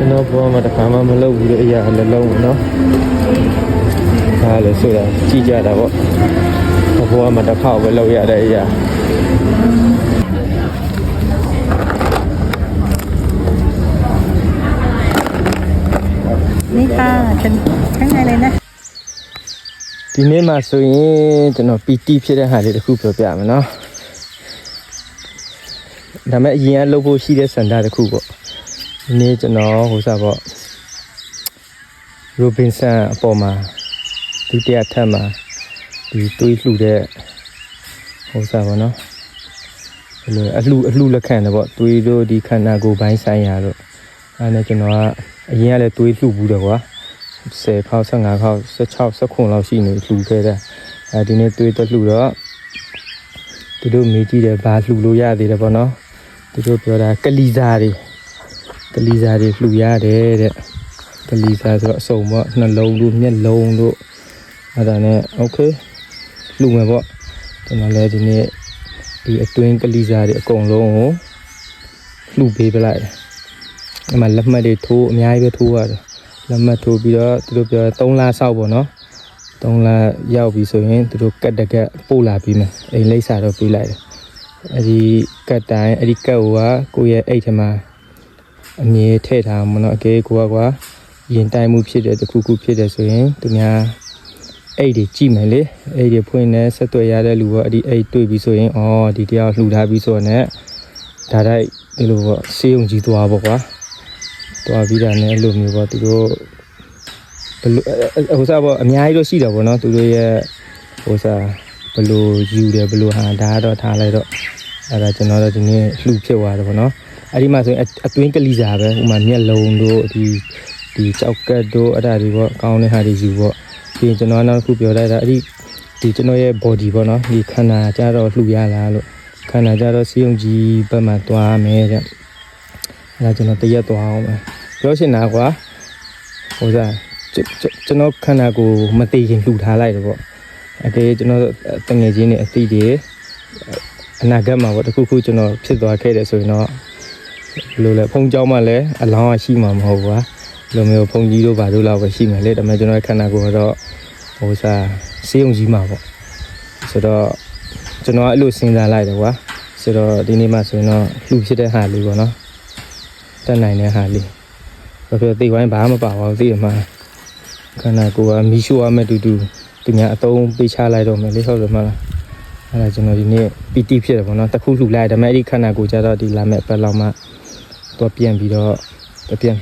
ကျွန်တော်ဘောမှာတခါမှမလုပ်ဘူးတဲ့အရာလည်းလုံးဘူးနော်ဒါလည်းဆိုတာကြည့်ကြတာပေါ့ဘောမှာတစ်ခါပဲလုပ်ရတဲ့အရာนี่ค่ะเป็นข้างในเลยนะဒီနေ့မှာဆိုရင်ကျွန်တော် PT ဖြစ်တဲ့ဟာလေးတစ်ခုပြောပြမယ်နော်ဒါမဲ့အရင်ကလုပ်ဖို့ရှိတဲ့စန္ဒတစ်ခုပေါ့ဒီနေ့ကျွန်တော်ဟိုစားပေါ့ Robinson အပေါ်မှာဒုတိယထပ်မှာဒီတွေးလှူတဲ့ဟိုစားပေါ့နော်ဘယ်လိုအလှလက်ခံတယ်ပေါ့တွေးတို့ဒီခန္ဓာကိုယ်ပိုင်းဆိုင်ရာတို့အဲနဲ့ကျွန်တော်ကအရင်ကလည်းတွေးလှူဘူးတယ်ကွာ10ခေါက်15ခေါက်16 19လောက်ရှိနေလှူခဲ့တဲ့အဲဒီနေ့တွေးတော့လှူတော့သူတို့မေးကြည့်တယ်ဘာလှူလို့ရသေးတယ်ပေါ့နော်သူတို့ပြောတာကလီစာတွေလှူရတယ်တဲ့ကလီစာဆိုတော့အစုံပေါ့နှလုံးတို့မျက်လုံးတို့အဲ့ဒါနဲ့โอเคလှူမယ်ပေါ့ကျွန်တော်လည်းဒီနေ့ဒီအတွင်းကလီစာတွေအကုန်လုံးကိုလှူပေးပလိုက်အဲ့မှာလက်မှတ်တွေထိုးအများကြီးပဲထိုးရတယ်လက်မှတ်ထိုးပြီးတော့သူတို့ပြော3လဆောက်ပေါ့နော်3လရောက်ပြီဆိုရင်သူတို့ကတ်တကက်ပို့လာပြီးမယ်အိမ်လိပ်စာတော့ပေးလိုက်တယ်အဲဒီကတ်တိုင်းအဲဒီကတ်ကိုရဲ့အိတ်ထဲမှာအမြဲထည့်ထားမှာနော်အကဲကွာရင်တိုင်မှုဖြစ်တဲ့တခုခုဖြစ်တယ်ဆိုရင်သူများအိတ်တွေကြည့်မယ်လေအိတ်တွေဖွင့်နေဆက်သွယ်ရတဲ့လူကအဲ့ဒီအိတ်တွေ့ပြီဆိုရင်ဒီတရားလှူထားပြီးဆိုတော့ ਨੇ ဒါတိုက်ဒီလိုပေါ့စေးုံကြီးသွားပေါ့ကွာသွားပြီးတာနဲ့အဲ့လိုမျိုးပေါ့သူတို့ဘယ်လိုဟိုစားပေါ့အများကြီးတော့ရှိတယ်ပေါ့နော်သူတို့ရဲ့ဟိုစားဘယ်လိုယူတယ်ဘယ်လိုဟာဒါတော့ထားလိုက်တော့အဲ့ဒါကျွန်တော်တို့ဒီနေ့လှူဖြစ်သွားတယ်ပေါ့နော်အဲ့ဒီမှာဆိုရင်အတွင်းကလီစာပဲဥမာမျက်လုံးတို့ဒီကြောက်ကတ်တို့အဲ့ဒါတွေပေါ့ကောင်းတဲ့ဟာတွေယူပေါ့ပြီးရင်ကျွန်တော်နောက်တစ်ခုပြောလိုက်တာအဲ့ဒီကျွန်တော်ရဲ့ body ပေါ့နော်ဒီခန္ဓာကြတော့လှူရလားလို့ခန္ဓာကြတော့စီယုံကြီးဘက်မှာသွားမယ်တဲ့အဲ့ဒါကျွန်တော်တရက်သွားအောင်ပဲပြောရှင်တာကွာဟိုစားကျွန်တော်ခန္ဓာကိုမသိရင်လှူထားလိုက်တယ်ပေါ့အကယ်ကျွန်တော်တငယ်ချင်းတွေအသိတွေအနာဂတ်မှာပေါ့တခုခုကျွန်တော်ဖြစ်သွားခဲ့တယ်ဆိုရင်တော့ဘယ်လိုလဲဖုံးเจ้าမှလည်းအလောင်းရရှိမှာမဟုတ်ဘူးကွာလိုမျိုးဖုံးကြီးတို့ဘာတို့လောက်ပဲရှိမယ်လေဒါပေမဲ့ကျွန်တော်ခန္ဓာကိုယ်ကတော့ဟိုစားစေးုံကြီးမှာပေါ့ဆိုတော့ကျွန်တော်အဲ့လိုစဉ်းစားလိုက်တယ်ကွာဆိုတော့ဒီနေ့မှဆိုရင်တော့လှူဖြစ်တဲ့ဟာလေးပေါ့နော်တက်နိုင်တဲ့ဟာလေးဘာဖြစ်သိဝိုင်းဘာမှမပါပါဘူးသိရမှာခန္ဓာကိုယ်ကမီးရှို့ရမဲ့တူသူများအတုံးပေးချလိုက်တော့မယ်လေဟုတ်တယ်မလားအဲ့ဒါကျွန်တော်ဒီနေ့ PT ဖြစ်တယ်ပေါ့နော်တခုလှူလိုက်ဒါပေမဲ့အဲ့ဒီခန္ဓာကိုယ်ကြတော့ဒီလာမဲ့ပတ်လောက်မှတော့ပြန်ပြီးတော့ပြန်